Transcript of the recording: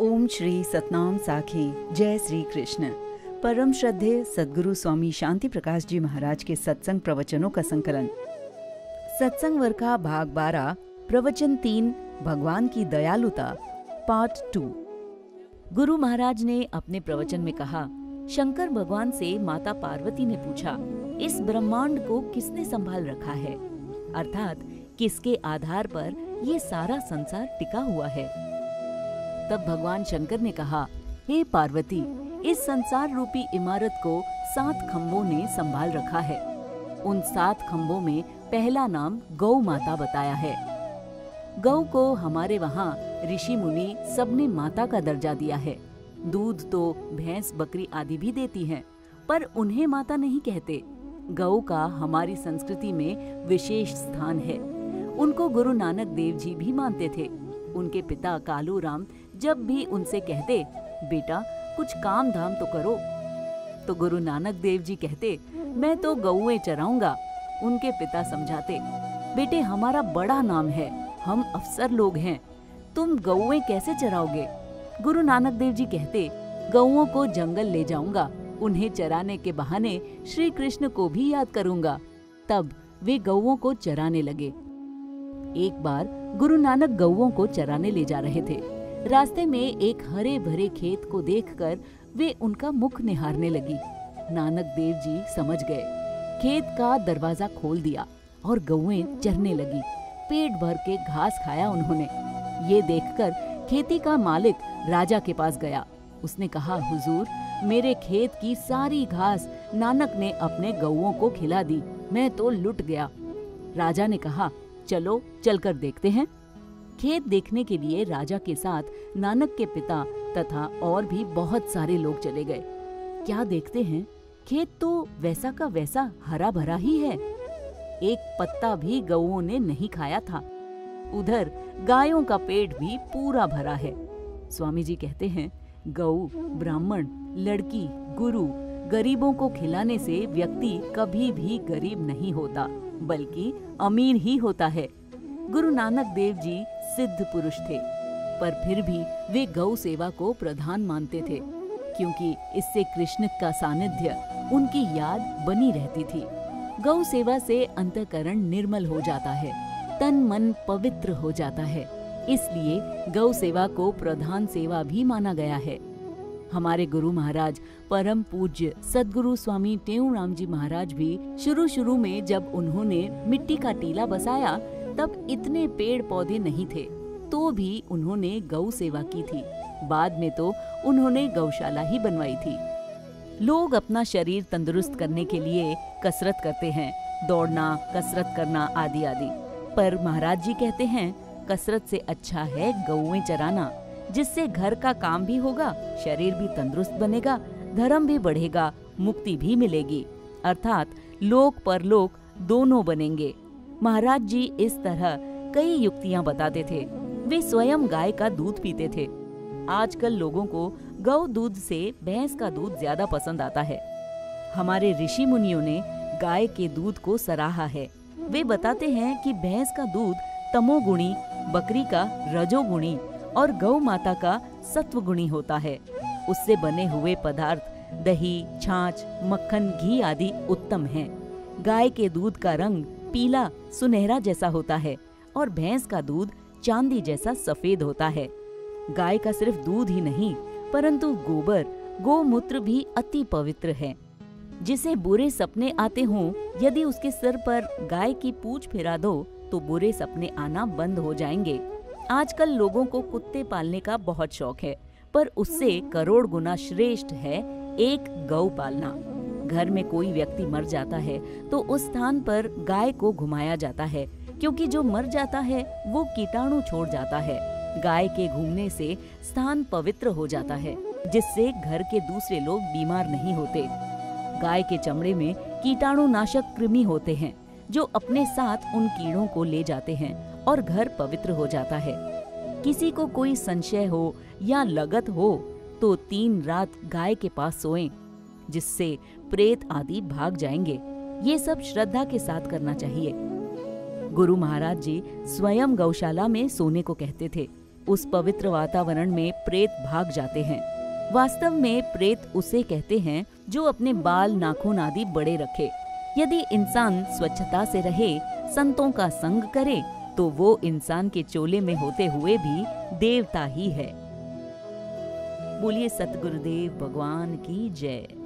ओम श्री सतनाम साखी। जय श्री कृष्ण। परम श्रद्धेय सद्गुरु स्वामी शांति प्रकाश जी महाराज के सत्संग प्रवचनों का संकलन। सत्संग वर्खा भाग 12, प्रवचन 3, भगवान की दयालुता, पार्ट 2। गुरु महाराज ने अपने प्रवचन में कहा, शंकर भगवान से माता पार्वती ने पूछा, इस ब्रह्मांड को किसने संभाल रखा है, अर्थात किसके आधार पर ये सारा संसार टिका हुआ है। तब भगवान शंकर ने कहा, हे पार्वती, इस संसार रूपी इमारत को 7 खंभों ने संभाल रखा है। उन 7 खंभों में पहला नाम गौ माता बताया है। गौ को हमारे वहाँ ऋषि मुनि सबने माता का दर्जा दिया है। दूध तो भैंस बकरी आदि भी देती हैं, पर उन्हें माता नहीं कहते। गौ का हमारी संस्कृति में विशेष स्थान है। उनको गुरु नानक देव जी भी मानते थे। उनके पिता कालू राम जब भी उनसे कहते, बेटा कुछ काम धाम तो करो, तो गुरु नानक देव जी कहते, मैं तो गौएं चराऊंगा। उनके पिता समझाते, बेटे हमारा बड़ा नाम है, हम अफसर लोग हैं, तुम गौएं कैसे चराओगे। गुरु नानक देव जी कहते, गौओं को जंगल ले जाऊंगा, उन्हें चराने के बहाने श्री कृष्ण को भी याद करूंगा। तब वे गौओं को चराने लगे। एक बार गुरु नानक गौओं को चराने ले जा रहे थे। रास्ते में एक हरे भरे खेत को देखकर वे उनका मुख निहारने लगी। नानक देव जी समझ गए। खेत का दरवाजा खोल दिया और गौएं चरने लगी। पेट भर के घास खाया उन्होंने। ये देखकर खेती का मालिक राजा के पास गया। उसने कहा, हुजूर, मेरे खेत की सारी घास नानक ने अपने गौओं को खिला दी, मैं तो लुट गया। राजा ने कहा, चलो चलकर देखते हैं। खेत देखने के लिए राजा के साथ नानक के पिता तथा और भी बहुत सारे लोग चले गए। क्या देखते हैं, खेत तो वैसा का वैसा हरा भरा ही है। एक पत्ता भी गौओं ने नहीं खाया था। उधर गायों का पेट भी पूरा भरा है। स्वामी जी कहते हैं, गौ, ब्राह्मण, लड़की, गुरु, गरीबों को खिलाने से व्यक्ति कभी भी गरीब नहीं होता, बल्कि अमीर ही होता है। गुरु नानक देव जी सिद्ध पुरुष थे, पर फिर भी वे गौ सेवा को प्रधान मानते थे, क्योंकि इससे कृष्ण का सानिध्य उनकी याद बनी रहती थी। गौ सेवा से अंतःकरण निर्मल हो जाता है, तन मन पवित्र हो जाता है। इसलिए गौ सेवा को प्रधान सेवा भी माना गया है। हमारे गुरु महाराज परम पूज्य सद्गुरु स्वामी टेऊराम जी महाराज भी शुरू में जब उन्होंने मिट्टी का टीला बसाया, तब इतने पेड़ पौधे नहीं थे, तो भी उन्होंने गौ सेवा की थी। बाद में तो उन्होंने गौशाला ही बनवाई थी। लोग अपना शरीर तंदुरुस्त करने के लिए कसरत करते हैं, दौड़ना, कसरत करना आदि आदि। पर महाराज जी कहते हैं, कसरत से अच्छा है गौएं चराना, जिससे घर का काम भी होगा, शरीर भी तंदुरुस्त बनेगा, धर्म भी बढ़ेगा, मुक्ति भी मिलेगी, अर्थात लोक परलोक दोनों बनेंगे। महाराज जी इस तरह कई युक्तियां बताते थे। वे स्वयं गाय का दूध पीते थे। आजकल लोगों को गौ दूध से भैंस का दूध ज्यादा पसंद आता है। हमारे ऋषि मुनियों ने गाय के दूध को सराहा है। वे बताते हैं कि भैंस का दूध तमोगुणी, बकरी का रजोगुणी और गौ माता का सत्वगुणी होता है। उससे बने हुए पदार्थ दही, छाछ, मक्खन, घी आदि उत्तम हैं। गाय के दूध का रंग पीला सुनहरा जैसा होता है और भैंस का दूध चांदी जैसा सफेद होता है। गाय का सिर्फ दूध ही नहीं, परंतु गोबर, गोमूत्र भी अति पवित्र है। जिसे बुरे सपने आते हों, यदि उसके सिर पर गाय की पूंछ फिरा दो तो बुरे सपने आना बंद हो जाएंगे। आजकल लोगों को कुत्ते पालने का बहुत शौक है, पर उससे करोड़ गुना श्रेष्ठ है एक गौ पालना। घर में कोई व्यक्ति मर जाता है तो उस स्थान पर गाय को घुमाया जाता है, क्योंकि जो मर जाता है वो कीटाणु छोड़ जाता है। गाय के घूमने से स्थान पवित्र हो जाता है, जिससे घर के दूसरे लोग बीमार नहीं होते। गाय के चमड़े में कीटाणु नाशक कृमि होते हैं, जो अपने साथ उन कीड़ों को ले जाते हैं और घर पवित्र हो जाता है। किसी को कोई संशय हो या लगत हो तो 3 रात गाय के पास सोएं, जिससे प्रेत आदि भाग जाएंगे। ये सब श्रद्धा के साथ करना चाहिए। गुरु महाराज जी स्वयं गौशाला में सोने को कहते थे। उस पवित्र वातावरण में प्रेत भाग जाते हैं। वास्तव में प्रेत उसे कहते हैं जो अपने बाल नाखून आदि बड़े रखे। यदि इंसान स्वच्छता से रहे, संतों का संग करे, तो वो इंसान के चोले में होते हुए भी देवता ही है। बोलिए सतगुरुदेव भगवान की जय।